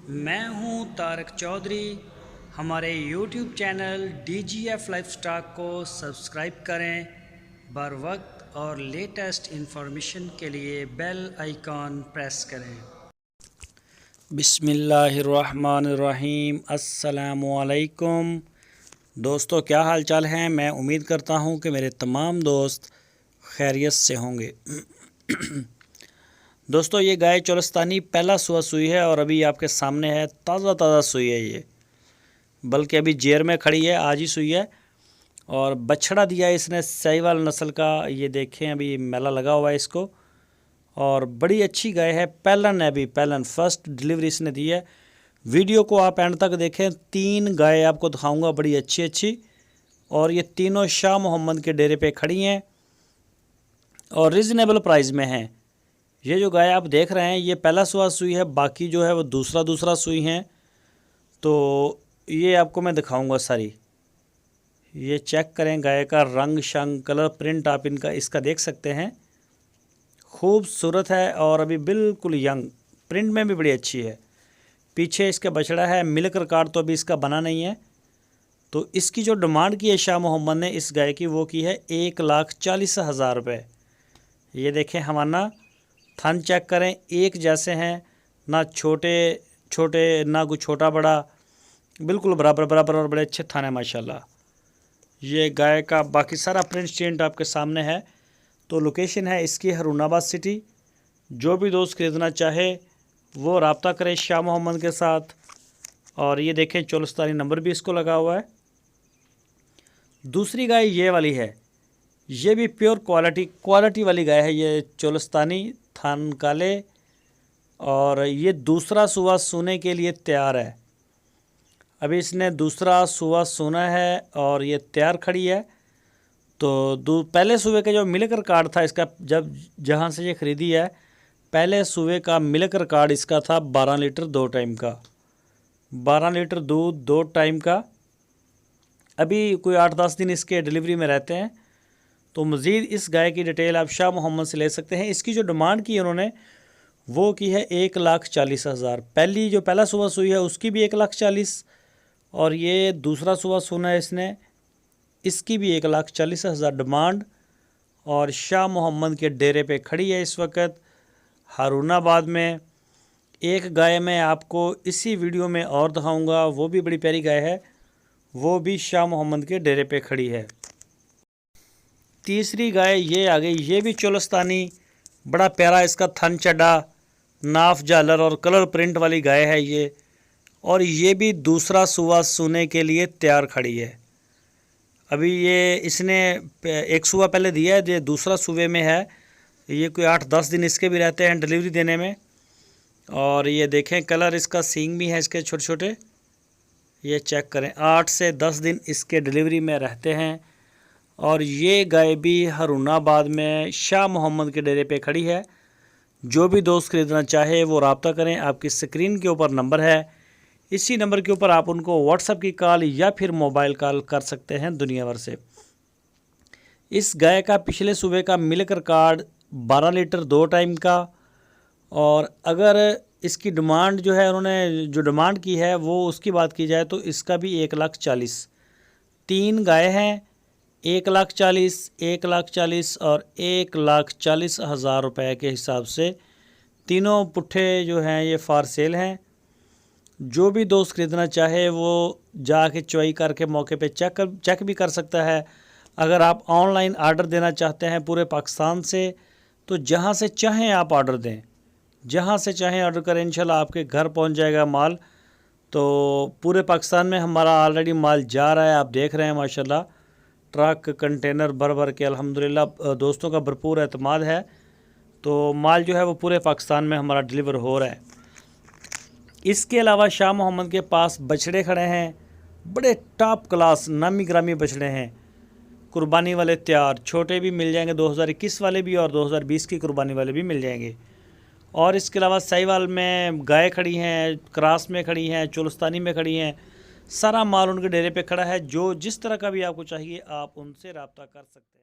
मैं हूं तारक चौधरी। हमारे YouTube चैनल DGF लाइफस्टाइल को सब्सक्राइब करें। बर वक्त और लेटेस्ट इंफॉर्मेशन के लिए बेल आइकॉन प्रेस करें। बिस्मिल्लाहिर्रहमानिर्रहीम। अस्सलामुअलैकुम दोस्तों, क्या हाल चाल है। मैं उम्मीद करता हूं कि मेरे तमाम दोस्त खैरियत से होंगे। दोस्तों, ये गाय चोलस्तानी पहला सुबह सुई है और अभी आपके सामने है। ताज़ा सुई है ये, बल्कि अभी जेर में खड़ी है, आज ही सुई है। और बछड़ा दिया है इसने साहिवाल नस्ल का। ये देखें, अभी मेला लगा हुआ है इसको। और बड़ी अच्छी गाय है, पैलन है, अभी पैलन फर्स्ट डिलीवरी इसने दी है। वीडियो को आप एंड तक देखें। 3 गाय आपको दिखाऊंगा बड़ी अच्छी। और ये तीनों शाह मोहम्मद के डेरे पे खड़ी हैं और रिजनेबल प्राइस में हैं। ये जो गाय आप देख रहे हैं ये पहला सुबह सुई है, बाकी जो है वो दूसरा सुई हैं। तो ये आपको मैं दिखाऊंगा सारी। ये चेक करें गाय का रंग शंग कलर प्रिंट, आप इसका देख सकते हैं। खूबसूरत है और अभी बिल्कुल यंग, प्रिंट में भी बड़ी अच्छी है। पीछे इसका बछड़ा है, मिल्क रिकॉर्ड तो अभी इसका बना नहीं है। तो इसकी जो डिमांड की है शाह मोहम्मद ने इस गाय की, वो की है 1,40,000 रुपये। ये देखें, हमारा थन चेक करें, एक जैसे हैं, ना छोटे छोटे ना कुछ छोटा बड़ा, बिल्कुल बराबर और बड़े अच्छे थन है माशाल्लाह। ये गाय का बाकी सारा प्रिंट चेंट आपके सामने है। तो लोकेशन है इसकी हरूनाबाद सिटी। जो भी दोस्त खरीदना चाहे वो रब्ता करें शाह मोहम्मद के साथ। और ये देखें, चोलस्तानी नंबर भी इसको लगा हुआ है। दूसरी गाय ये वाली है, ये भी प्योर क्वालिटी वाली गाय है। ये चोलस्तानी, थान काले, और ये दूसरा सुबह सोने के लिए तैयार है। अभी इसने दूसरा सुबह सोना है और ये तैयार खड़ी है। तो पहले सुबह का जो मिल्क रिकॉर्ड था इसका, जब जहाँ से ये ख़रीदी है, पहले सुबह का मिल्क रिकॉर्ड इसका था 12 लीटर 2 टाइम का। 12 लीटर दूध 2 टाइम का। अभी कोई 8-10 दिन इसके डिलीवरी में रहते हैं। तो मज़ीद इस गाय की डिटेल आप शाह मोहम्मद से ले सकते हैं। इसकी जो डिमांड की उन्होंने वो की है 1,40,000। पहला सुबह सुई है उसकी भी 1,40,000, और ये दूसरा सुबह सुना है इसने, इसकी भी 1,40,000 डिमांड। और शाह मोहम्मद के डेरे पे खड़ी है इस वक्त हारूनाबाद में। एक गाय मैं आपको इसी वीडियो में और दिखाऊंगा, वो भी बड़ी प्यारी गाय है, वो भी शाह मोहम्मद के डेरे पे खड़ी है। तीसरी गाय ये आ गई, ये भी चोलस्तानी, बड़ा प्यारा इसका थन चड्डा, नाफ झालर और कलर प्रिंट वाली गाय है ये। और ये भी दूसरा सुबह सोने के लिए तैयार खड़ी है। अभी ये इसने एक सुबह पहले दिया है, ये दूसरा सुबह में है। ये कोई 8-10 दिन इसके भी रहते हैं डिलीवरी देने में। और ये देखें, कलर इसका सींग भी है इसके छोटे छोटे। ये चेक करें, 8 से 10 दिन इसके डिलीवरी में रहते हैं। और ये गाय भी हरूनाबाद में शाह मोहम्मद के डेरे पे खड़ी है। जो भी दोस्त खरीदना चाहे वो रब्ता करें। आपकी स्क्रीन के ऊपर नंबर है, इसी नंबर के ऊपर आप उनको व्हाट्सएप की कॉल या फिर मोबाइल कॉल कर सकते हैं दुनिया भर से। इस गाय का पिछले सुबह का मिल्क रिकॉर्ड 12 लीटर 2 टाइम का। और अगर इसकी डिमांड जो है, उन्होंने जो डिमांड की है वो उसकी बात की जाए तो इसका भी 1,40,000। 3 गाय हैं, 1,40,000, 1,40,000 और 1,40,000 रुपये के हिसाब से तीनों पुट्ठे जो हैं ये फार सेल हैं। जो भी दोस्त खरीदना चाहे वो जाके चुवाई करके मौके पे चेक भी कर सकता है। अगर आप ऑनलाइन आर्डर देना चाहते हैं पूरे पाकिस्तान से, तो जहां से चाहें आप आर्डर दें, जहां से चाहें आर्डर करें, इंशाल्लाह आपके घर पहुंच जाएगा माल। तो पूरे पाकिस्तान में हमारा ऑलरेडी माल जा रहा है, आप देख रहे हैं माशाल्लाह। ट्रक कंटेनर भर के अल्हम्दुलिल्लाह दोस्तों का भरपूर एतमाद है। तो माल जो है वो पूरे पाकिस्तान में हमारा डिलीवर हो रहा है। इसके अलावा शाह मोहम्मद के पास बछड़े खड़े हैं, बड़े टॉप क्लास नामी ग्रामी बछड़े हैं, कुर्बानी वाले तैयार। छोटे भी मिल जाएंगे, 2021 वाले भी और 2020 की कुर्बानी वाले भी मिल जाएंगे। और इसके अलावा साहिवाल में गाय खड़ी हैं, क्रास में खड़ी हैं, चोलस्तानी में खड़ी हैं। सारा माल उनके डेरे पे खड़ा है। जो जिस तरह का भी आपको चाहिए आप उनसे रब्ता कर सकते हैं।